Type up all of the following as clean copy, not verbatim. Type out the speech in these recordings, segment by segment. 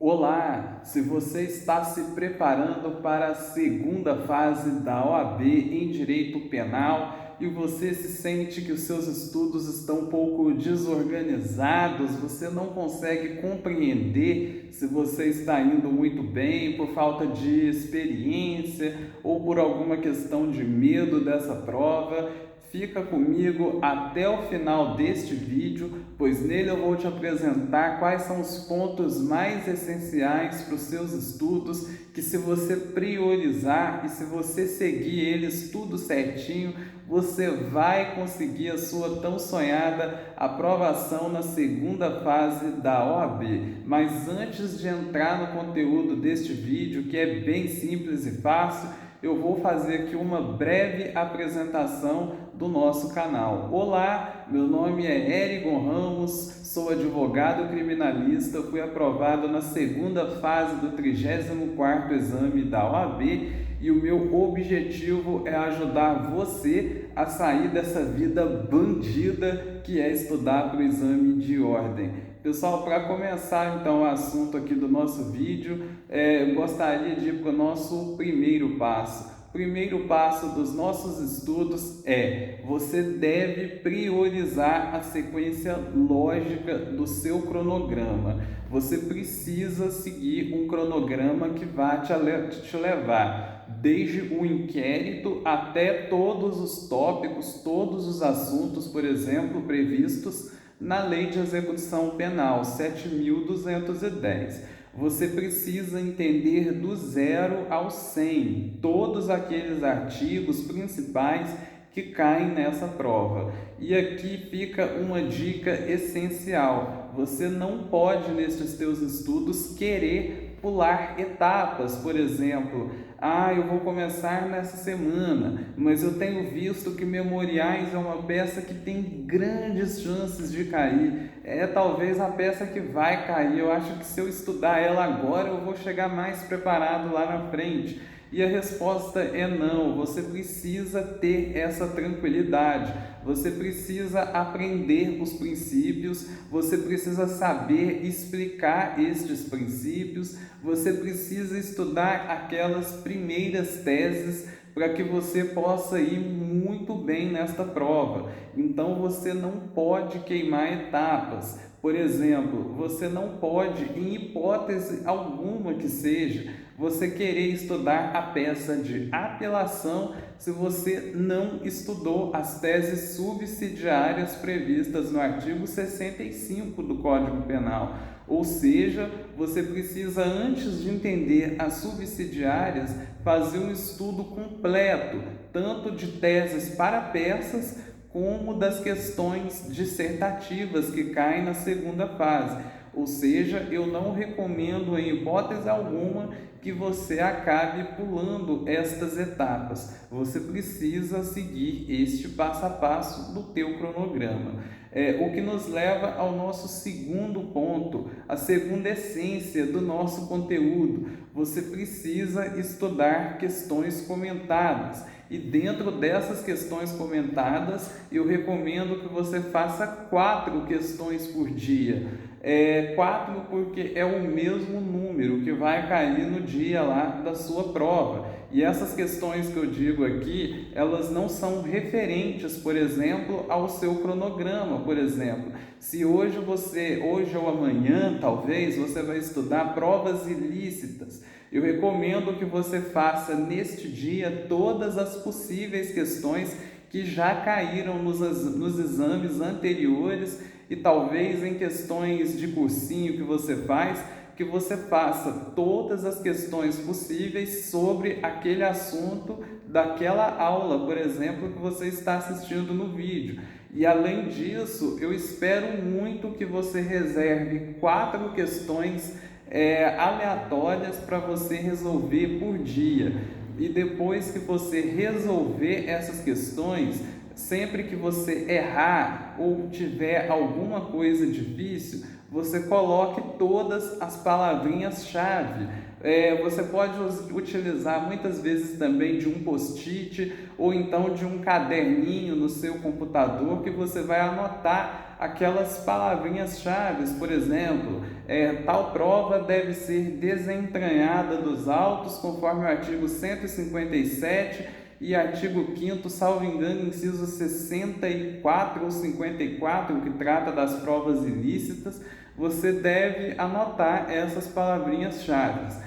Olá! Se você está se preparando para a segunda fase da OAB em Direito Penal e você se sente que os seus estudos estão um pouco desorganizados, você não consegue compreender se você está indo muito bem por falta de experiência ou por alguma questão de medo dessa prova, fica comigo até o final deste vídeo, pois nele eu vou te apresentar quais são os pontos mais essenciais para os seus estudos, que se você priorizar e se você seguir eles tudo certinho, você vai conseguir a sua tão sonhada aprovação na segunda fase da OAB. Mas antes de entrar no conteúdo deste vídeo, que é bem simples e fácil, eu vou fazer aqui uma breve apresentação do nosso canal. Olá, meu nome é Erigon Ramos, sou advogado criminalista, fui aprovado na segunda fase do 34º exame da OAB e o meu objetivo é ajudar você a sair dessa vida bandida que é estudar para o exame de ordem. Pessoal, para começar então o assunto aqui do nosso vídeo, eu gostaria de ir para o nosso primeiro passo. O primeiro passo dos nossos estudos é: você deve priorizar a sequência lógica do seu cronograma. Você precisa seguir um cronograma que vai te levar desde o inquérito até todos os tópicos, todos os assuntos, por exemplo, previstos na Lei de Execução Penal 7.210. Você precisa entender do 0 ao 100 todos aqueles artigos principais que caem nessa prova. E aqui fica uma dica essencial: você não pode, nesses teus estudos, querer pular etapas. Por exemplo, eu vou começar nessa semana, mas eu tenho visto que memoriais é uma peça que tem grandes chances de cair. É talvez a peça que vai cair. Eu acho que se eu estudar ela agora, eu vou chegar mais preparado lá na frente. E a resposta é não. Você precisa ter essa tranquilidade. Você precisa aprender os princípios, você precisa saber explicar estes princípios, você precisa estudar aquelas primeiras teses para que você possa ir muito bem nesta prova. Então você não pode queimar etapas. Por exemplo, você não pode, em hipótese alguma que seja, você querer estudar a peça de apelação se você não estudou as teses subsidiárias previstas no artigo 65 do Código Penal. Ou seja, você precisa, antes de entender as subsidiárias, fazer um estudo completo, tanto de teses para peças, como das questões dissertativas que caem na segunda fase. Ou seja, eu não recomendo em hipótese alguma que você acabe pulando estas etapas. Você precisa seguir este passo a passo do teu cronograma. O que nos leva ao nosso segundo ponto, a segunda essência do nosso conteúdo. Você precisa estudar questões comentadas. E dentro dessas questões comentadas, eu recomendo que você faça 4 questões por dia. 4 porque é o mesmo número que vai cair no dia lá da sua prova. E essas questões que eu digo aqui, elas não são referentes, por exemplo, ao seu cronograma. Por exemplo, se hoje ou amanhã, talvez, você vai estudar provas ilícitas, eu recomendo que você faça neste dia todas as possíveis questões que já caíram nos exames anteriores e talvez em questões de cursinho que você faz, que você faça todas as questões possíveis sobre aquele assunto daquela aula, por exemplo, que você está assistindo no vídeo. E além disso, eu espero muito que você reserve 4 questões aleatórias para você resolver por dia. E depois que você resolver essas questões, sempre que você errar ou tiver alguma coisa difícil, você coloque todas as palavrinhas-chave. Você pode utilizar muitas vezes também de um post-it ou então de um caderninho no seu computador que você vai anotar aquelas palavrinhas-chave. Por exemplo, tal prova deve ser desentranhada dos autos conforme o artigo 157 e artigo 5º, salvo engano, inciso 64 ou 54, que trata das provas ilícitas. Você deve anotar essas palavrinhas-chave.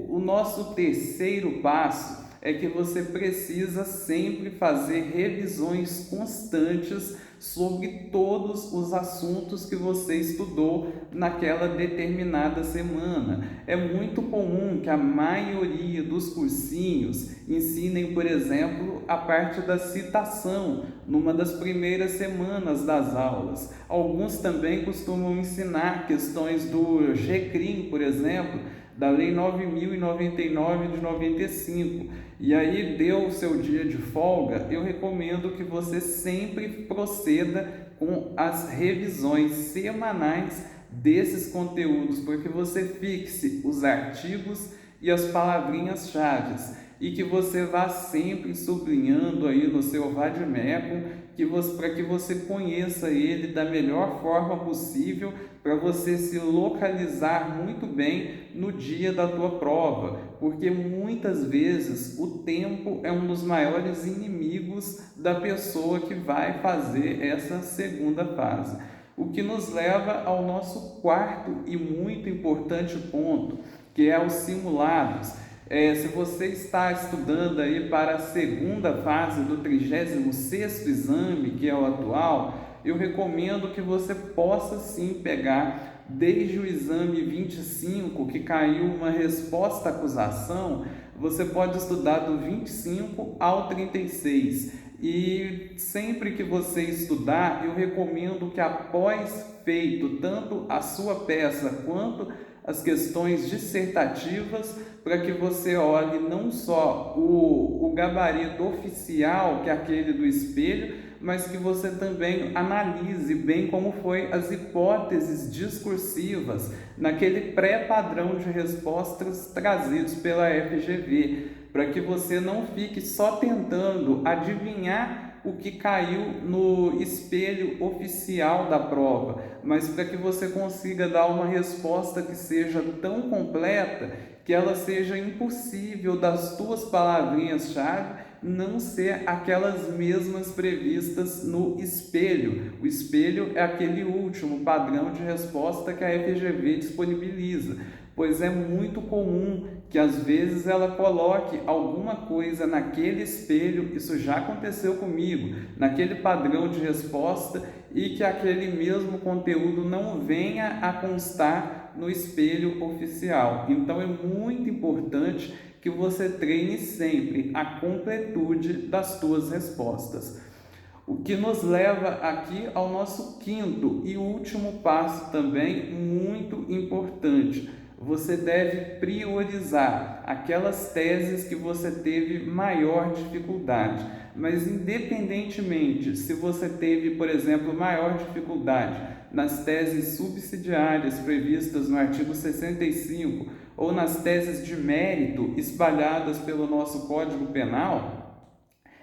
O nosso terceiro passo é que você precisa sempre fazer revisões constantes sobre todos os assuntos que você estudou naquela determinada semana. É muito comum que a maioria dos cursinhos ensinem, por exemplo, a parte da citação numa das primeiras semanas das aulas. Alguns também costumam ensinar questões do GCRIM, por exemplo, da Lei 9.099 de 95. E aí deu o seu dia de folga, eu recomendo que você sempre proceda com as revisões semanais desses conteúdos, porque você fixe os artigos e as palavrinhas-chave e que você vá sempre sublinhando aí no seu vade-mecum para que você conheça ele da melhor forma possível, para você se localizar muito bem no dia da tua prova, porque muitas vezes o tempo é um dos maiores inimigos da pessoa que vai fazer essa segunda fase. O que nos leva ao nosso quarto e muito importante ponto, que é os simulados. Se você está estudando aí para a segunda fase do 36º exame, que é o atual, eu recomendo que você possa sim pegar desde o exame 25, que caiu uma resposta à acusação, você pode estudar do 25 ao 36. E sempre que você estudar, eu recomendo que após feito tanto a sua peça quanto as questões dissertativas, para que você olhe não só o gabarito oficial, que é aquele do espelho, mas que você também analise bem como foi as hipóteses discursivas naquele pré-padrão de respostas trazidos pela FGV, para que você não fique só tentando adivinhar o que caiu no espelho oficial da prova, mas para que você consiga dar uma resposta que seja tão completa que ela seja impossível das tuas palavrinhas-chave não ser aquelas mesmas previstas no espelho. O espelho é aquele último padrão de resposta que a FGV disponibiliza, pois é muito comum que às vezes ela coloque alguma coisa naquele espelho, isso já aconteceu comigo, naquele padrão de resposta, e que aquele mesmo conteúdo não venha a constar no espelho oficial. Então é muito importante que você treine sempre a completude das tuas respostas. O que nos leva aqui ao nosso quinto e último passo também muito importante. Você deve priorizar aquelas teses que você teve maior dificuldade, mas independentemente se você teve, por exemplo, maior dificuldade nas teses subsidiárias previstas no artigo 65 ou nas teses de mérito espalhadas pelo nosso Código Penal,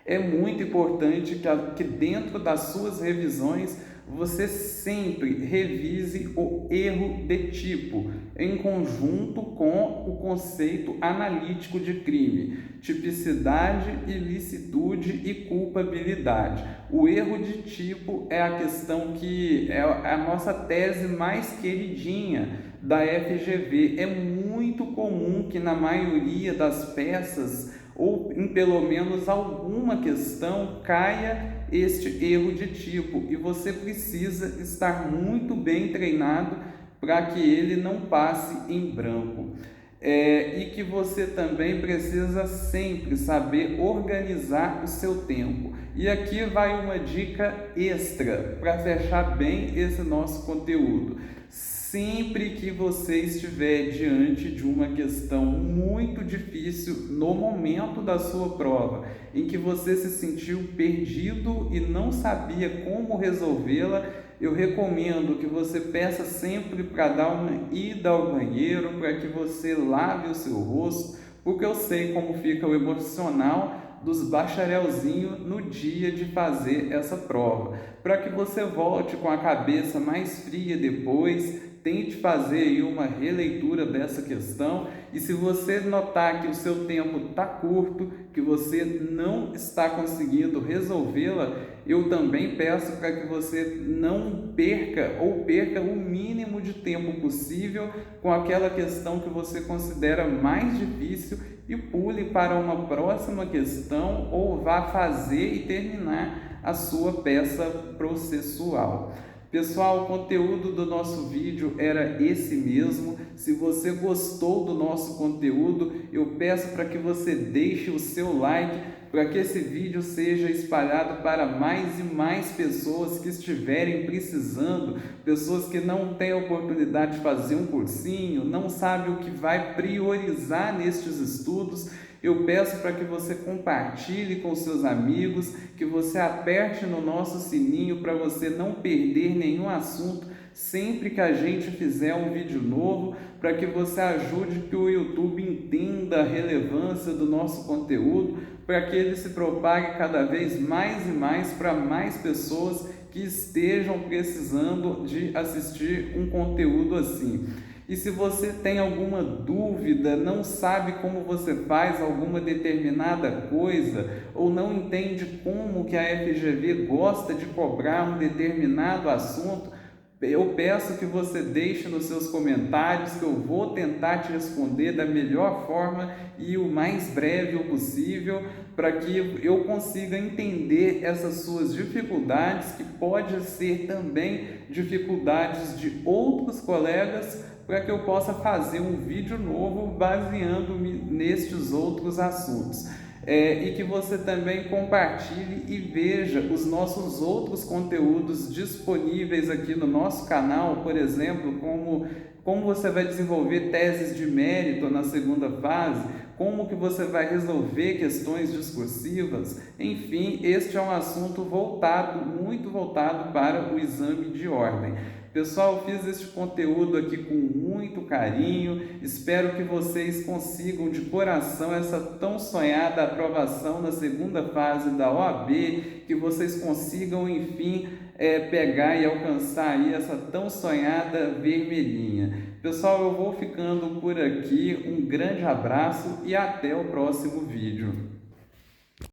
é muito importante que dentro das suas revisões você sempre revise o erro de tipo, em conjunto com o conceito analítico de crime, tipicidade, ilicitude e culpabilidade. O erro de tipo é a questão que é a nossa tese mais queridinha da FGV. É muito comum que na maioria das peças, ou em pelo menos alguma questão, caia este erro de tipo, e você precisa estar muito bem treinado para que ele não passe em branco. E que você também precisa sempre saber organizar o seu tempo. E aqui vai uma dica extra para fechar bem esse nosso conteúdo. Sempre que você estiver diante de uma questão muito difícil no momento da sua prova, em que você se sentiu perdido e não sabia como resolvê-la, eu recomendo que você peça sempre para dar uma ida ao banheiro, para que você lave o seu rosto, porque eu sei como fica o emocional dos bacharelzinhos no dia de fazer essa prova. Para que você volte com a cabeça mais fria depois, tente fazer aí uma releitura dessa questão, e se você notar que o seu tempo está curto, que você não está conseguindo resolvê-la, eu também peço para que você não perca ou perca o mínimo de tempo possível com aquela questão que você considera mais difícil e pule para uma próxima questão ou vá fazer e terminar a sua peça processual. Pessoal, o conteúdo do nosso vídeo era esse mesmo. Se você gostou do nosso conteúdo, eu peço para que você deixe o seu like, para que esse vídeo seja espalhado para mais e mais pessoas que estiverem precisando, pessoas que não têm oportunidade de fazer um cursinho, não sabem o que vai priorizar nestes estudos. Eu peço para que você compartilhe com seus amigos, que você aperte no nosso sininho para você não perder nenhum assunto sempre que a gente fizer um vídeo novo, para que você ajude que o YouTube entenda a relevância do nosso conteúdo, para que ele se propague cada vez mais e mais para mais pessoas que estejam precisando de assistir um conteúdo assim. E se você tem alguma dúvida, não sabe como você faz alguma determinada coisa, ou não entende como que a FGV gosta de cobrar um determinado assunto, eu peço que você deixe nos seus comentários, que eu vou tentar te responder da melhor forma e o mais breve possível, para que eu consiga entender essas suas dificuldades, que pode ser também dificuldades de outros colegas, para que eu possa fazer um vídeo novo baseando-me nestes outros assuntos. E que você também compartilhe e veja os nossos outros conteúdos disponíveis aqui no nosso canal, por exemplo, como você vai desenvolver teses de mérito na segunda fase, como que você vai resolver questões discursivas. Enfim, este é um assunto muito voltado para o exame de ordem. Pessoal, eu fiz este conteúdo aqui com muito carinho, espero que vocês consigam de coração essa tão sonhada aprovação na segunda fase da OAB, que vocês consigam, enfim, pegar e alcançar aí essa tão sonhada vermelhinha. Pessoal, eu vou ficando por aqui, um grande abraço e até o próximo vídeo.